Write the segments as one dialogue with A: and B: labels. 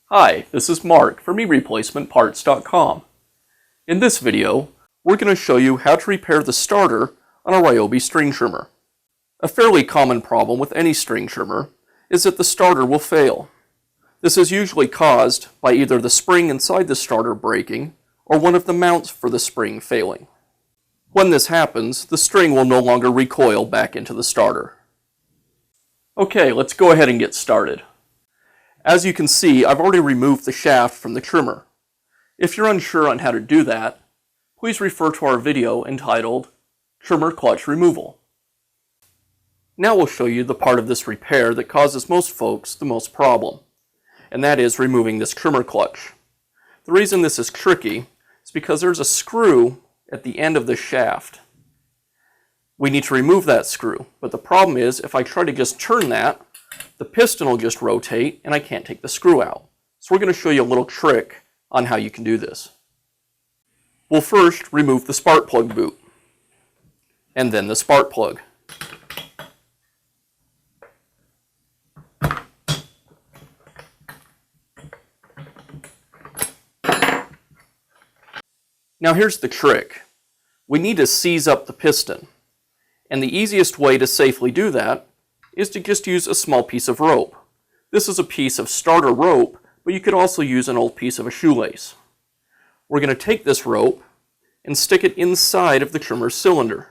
A: Hi, this is Mark from eReplacementParts.com. In this video, we're going to show you how to repair the starter on a Ryobi string trimmer. A fairly common problem with any string trimmer is that the starter will fail. This is usually caused by either the spring inside the starter breaking or one of the mounts for the spring failing. When this happens, the string will no longer recoil back into the starter. Okay, let's go ahead and get started. As you can see, I've already removed the shaft from the trimmer. If you're unsure on how to do that, please refer to our video entitled Trimmer Clutch Removal. Now we'll show you the part of this repair that causes most folks the most problem, and that is removing this trimmer clutch. The reason this is tricky is because there's a screw at the end of the shaft. We need to remove that screw, but the problem is if I try to just turn that, the piston will just rotate and I can't take the screw out. So we're going to show you a little trick on how you can do this. We'll first remove the spark plug boot, and then the spark plug. Now here's the trick. We need to seize up the piston, and the easiest way to safely do that is to just use a small piece of rope. This is a piece of starter rope, but you could also use an old piece of a shoelace. We're going to take this rope and stick it inside of the trimmer's cylinder.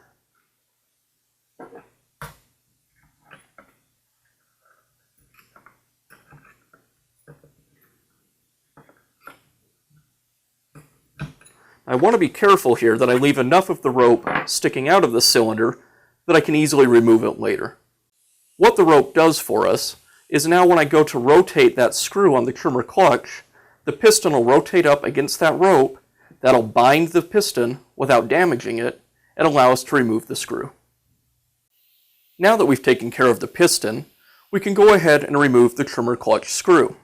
A: I want to be careful here that I leave enough of the rope sticking out of the cylinder that I can easily remove it later. What the rope does for us is now when I go to rotate that screw on the trimmer clutch, the piston will rotate up against that rope. That'll bind the piston without damaging it and allow us to remove the screw. Now that we've taken care of the piston, we can go ahead and remove the trimmer clutch screw.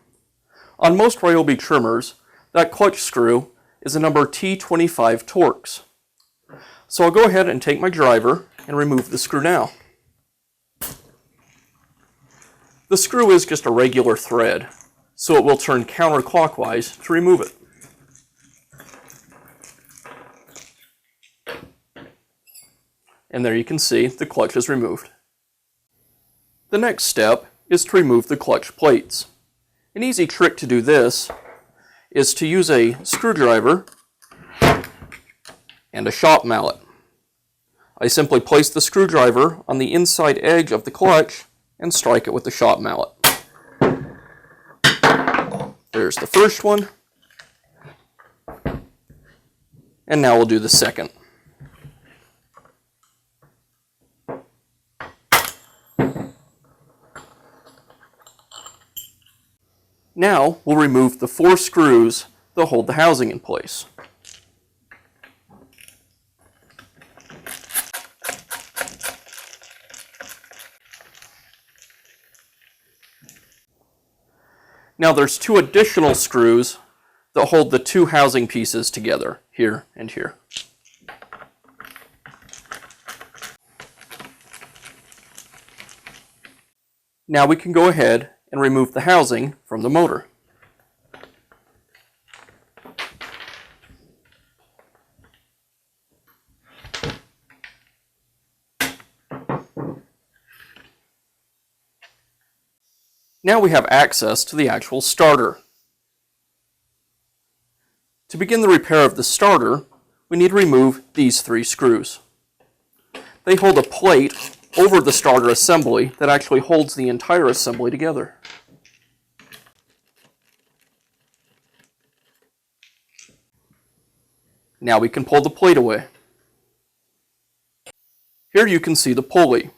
A: On most Ryobi trimmers, that clutch screw is a number T25 Torx. So I'll go ahead and take my driver and remove the screw now. The screw is just a regular thread, so it will turn counterclockwise to remove it. And there you can see the clutch is removed. The next step is to remove the clutch plates. An easy trick to do this is to use a screwdriver and a shop mallet. I simply place the screwdriver on the inside edge of the clutch and strike it with the shop mallet. There's the first one, and now we'll do the second. Now we'll remove the 4 screws that hold the housing in place. Now there's 2 additional screws that hold the 2 housing pieces together, here and here. Now we can go ahead and remove the housing from the motor. Now we have access to the actual starter. To begin the repair of the starter, we need to remove these 3 screws. They hold a plate over the starter assembly that actually holds the entire assembly together. Now we can pull the plate away. Here you can see the pulley.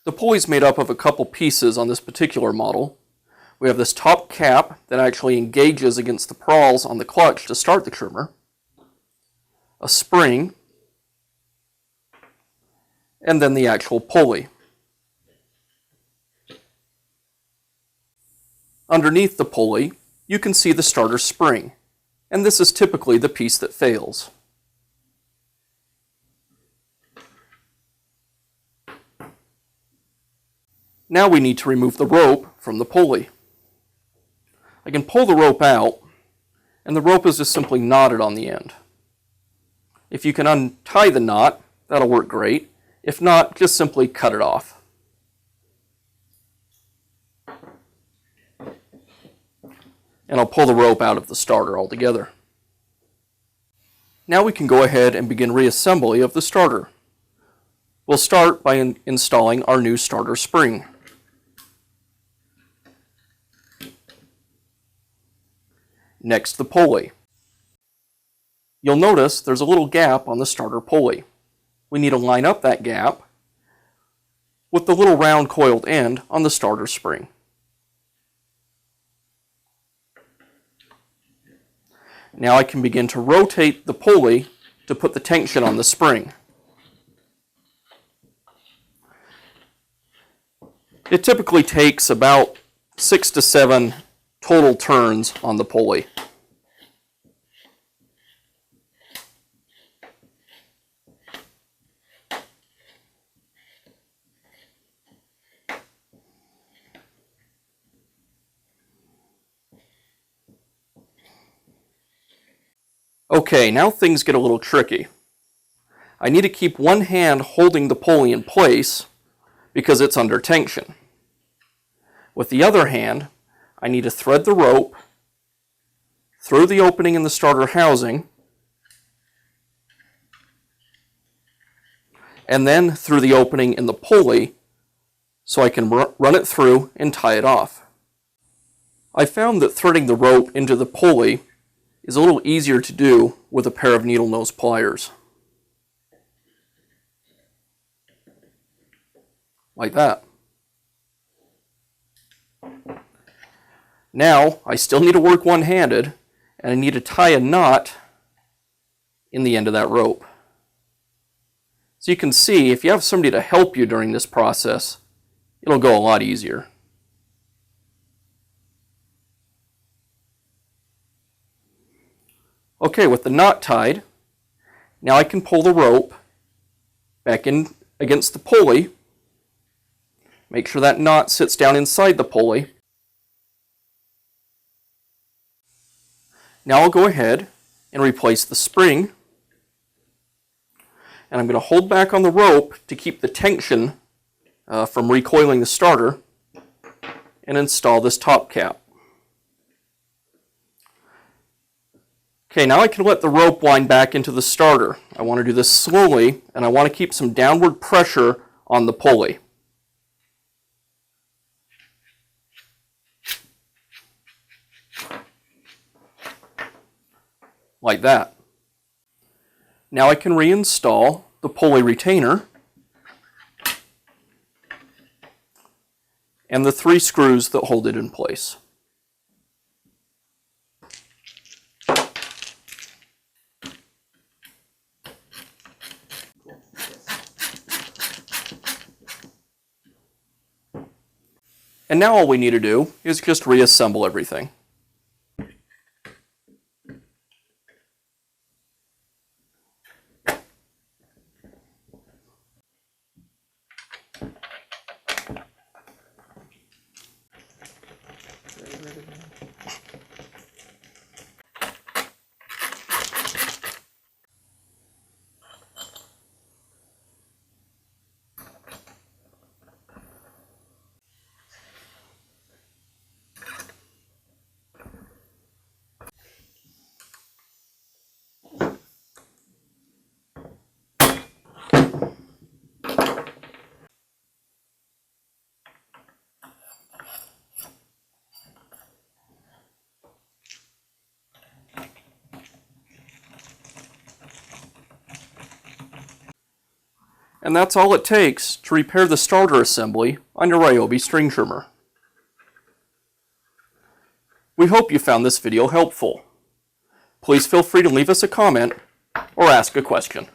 A: The pulley is made up of a couple pieces on this particular model. We have this top cap that actually engages against the prawls on the clutch to start the trimmer, a spring, and then the actual pulley. Underneath the pulley, you can see the starter spring, and this is typically the piece that fails. Now we need to remove the rope from the pulley. I can pull the rope out, and the rope is just simply knotted on the end. If you can untie the knot, that'll work great. If not, just simply cut it off. And I'll pull the rope out of the starter altogether. Now we can go ahead and begin reassembly of the starter. We'll start by installing our new starter spring. Next, the pulley. You'll notice there's a little gap on the starter pulley. We need to line up that gap with the little round coiled end on the starter spring. Now I can begin to rotate the pulley to put the tension on the spring. It typically takes about 6 to 7 total turns on the pulley. Okay, now things get a little tricky. I need to keep one hand holding the pulley in place because it's under tension. With the other hand, I need to thread the rope through the opening in the starter housing and then through the opening in the pulley so I can run it through and tie it off. I found that threading the rope into the pulley is a little easier to do with a pair of needle nose pliers. Like that. Now, I still need to work one-handed, and I need to tie a knot in the end of that rope. So you can see, if you have somebody to help you during this process, it'll go a lot easier. Okay, with the knot tied, now I can pull the rope back in against the pulley. Make sure that knot sits down inside the pulley. Now I'll go ahead and replace the spring. And I'm going to hold back on the rope to keep the tension from recoiling the starter and install this top cap. Okay, now I can let the rope wind back into the starter. I want to do this slowly, and I want to keep some downward pressure on the pulley. Like that. Now I can reinstall the pulley retainer and the 3 screws that hold it in place. And now all we need to do is just reassemble everything. And that's all it takes to repair the starter assembly on your Ryobi string trimmer. We hope you found this video helpful. Please feel free to leave us a comment or ask a question.